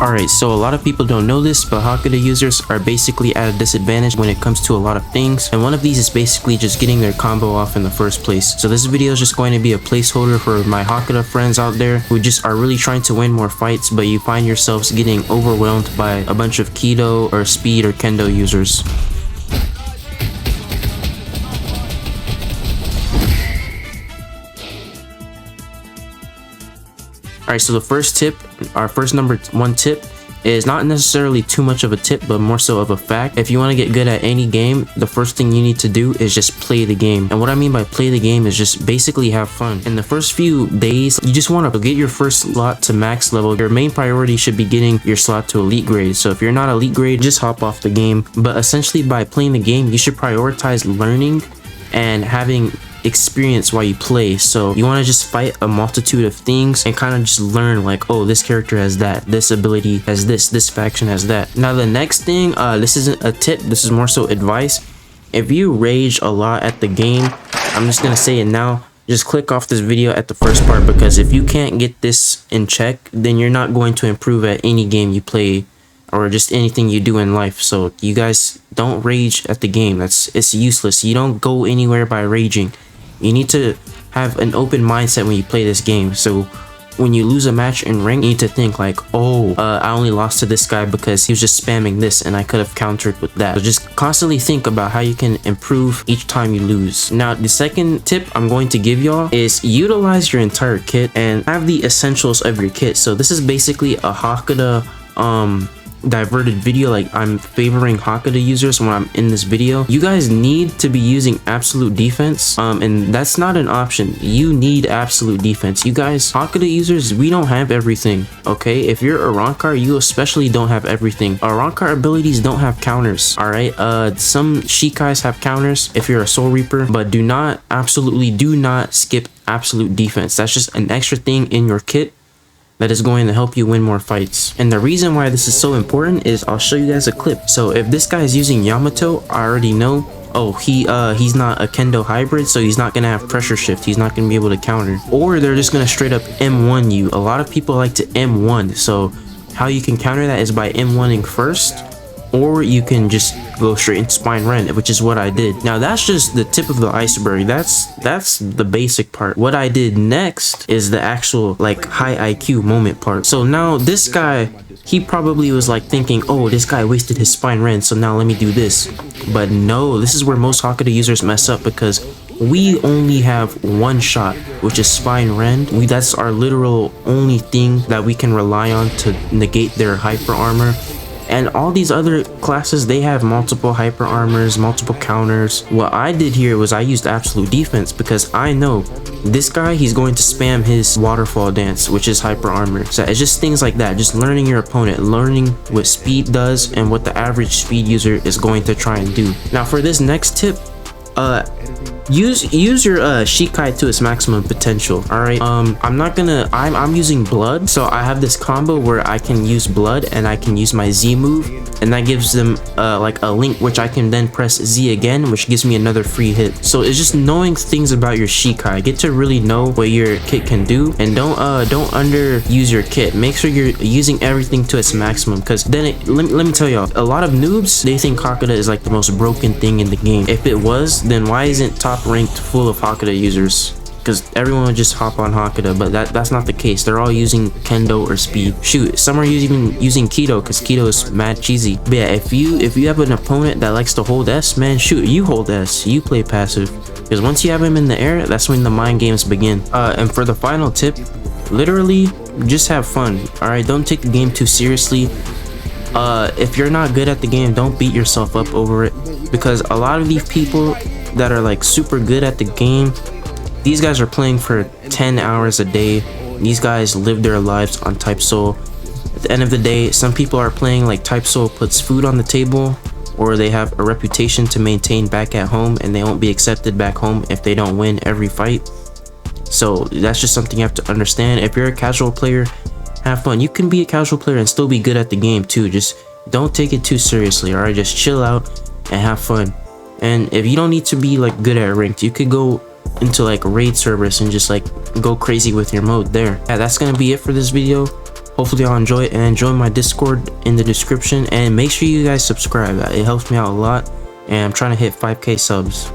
Alright, so a lot of people don't know this, but HAKUDA users are basically at a disadvantage when it comes to a lot of things, and one of these is basically just getting their combo off in the first place. So this video is just going to be a placeholder for my HAKUDA friends out there who just are really trying to win more fights, but you find yourselves getting overwhelmed by a bunch of Kendo or Speed or Kendo users. Alright, so the first tip, our first number one tip, is not necessarily too much of a tip, but more so of a fact. If you want to get good at any game, the first thing you need to do is just play the game. And what I mean by play the game is just basically have fun. In the first few days, you just want to get your first slot to max level. Your main priority should be getting your slot to elite grade. So if you're not elite grade, just hop off the game. But essentially by playing the game, you should prioritize learning and having experience while you play. So you want to just fight a multitude of things and kind of just learn, like, oh, this character has that, this ability has this faction has that. Now the next thing, this isn't a tip, this is more so advice. If you rage a lot at the game, I'm just gonna say it now, just click off this video at the first part, because if you can't get this in check, then you're not going to improve at any game you play or just anything you do in life. So you guys don't rage at the game. It's useless. You don't go anywhere by raging. You need to have an open mindset when you play this game. So when you lose a match in rank, you need to think like, oh, I only lost to this guy because he was just spamming this and I could have countered with that. So just constantly think about how you can improve each time you lose. Now the second tip I'm going to give y'all is utilize your entire kit and have the essentials of your kit. So this is basically a HAKUDA diverted video. Like, I'm favoring HAKUDA users when I'm in this video. You guys need to be using absolute defense, and that's not an option. You need absolute defense. You guys, HAKUDA users, we don't have everything, okay? If you're a Rankar, you especially don't have everything. Rankar abilities don't have counters, all right? Some Shikais have counters if you're a Soul Reaper, but absolutely do not skip absolute defense. That's just an extra thing in your kit that is going to help you win more fights. And the reason why this is so important is I'll show you guys a clip. So if this guy is using Yamato, I already know, oh, he's not a Kendo hybrid, so he's not gonna have pressure shift. He's not gonna be able to counter. Or they're just gonna straight up M1 you. A lot of people like to M1. So how you can counter that is by M1ing first, or you can just go straight into spine rend, which is what I did. Now that's just the tip of the iceberg. That's the basic part. What I did next is the actual like high IQ moment part. So now this guy, he probably was like thinking, oh, this guy wasted his spine rend, so now let me do this. But no, this is where most HAKUDA users mess up, because we only have one shot, which is spine rend. That's our literal only thing that we can rely on to negate their hyper armor. And all these other classes, they have multiple hyper armors, multiple counters. What I did here was I used absolute defense, because I know this guy, he's going to spam his waterfall dance, which is hyper armor. So it's just things like that, just learning your opponent, learning what speed does and what the average speed user is going to try and do. Now for this next tip, use your Shikai to its maximum potential. All right, I'm using blood, so I have this combo where I can use blood and I can use my Z move, and that gives them like a link which I can then press Z again, which gives me another free hit. So it's just knowing things about your Shikai. Get to really know what your kit can do, and don't underuse your kit. Make sure you're using everything to its maximum, because then let me tell y'all, a lot of noobs, they think HAKUDA is like the most broken thing in the game. If it was, then why isn't top ranked full of HAKUDA users? Because everyone would just hop on HAKUDA, but that's not the case. They're all using Kendo or Speed. Shoot, some are even using Keto, because Keto is mad cheesy. But yeah, if you have an opponent that likes to hold S, man, shoot, you hold S, you play passive, because once you have him in the air, that's when the mind games begin. And for the final tip, literally just have fun. All right, don't take the game too seriously. If you're not good at the game, don't beat yourself up over it, because a lot of these people that are like super good at the game, these guys are playing for 10 hours a day. These guys live their lives on Type Soul. At the end of the day, some people are playing like Type Soul puts food on the table, or they have a reputation to maintain back at home, and they won't be accepted back home if they don't win every fight. So that's just something you have to understand. If you're a casual player, have fun. You can be a casual player and still be good at the game too. Just don't take it too seriously, all right? Just chill out and have fun. And if you don't need to be like good at ranked, you could go into like raid servers and just like go crazy with your mode there. Yeah, that's gonna be it for this video. Hopefully y'all enjoy it, and join my Discord in the description, and make sure you guys subscribe. It helps me out a lot, and I'm trying to hit 5k subs.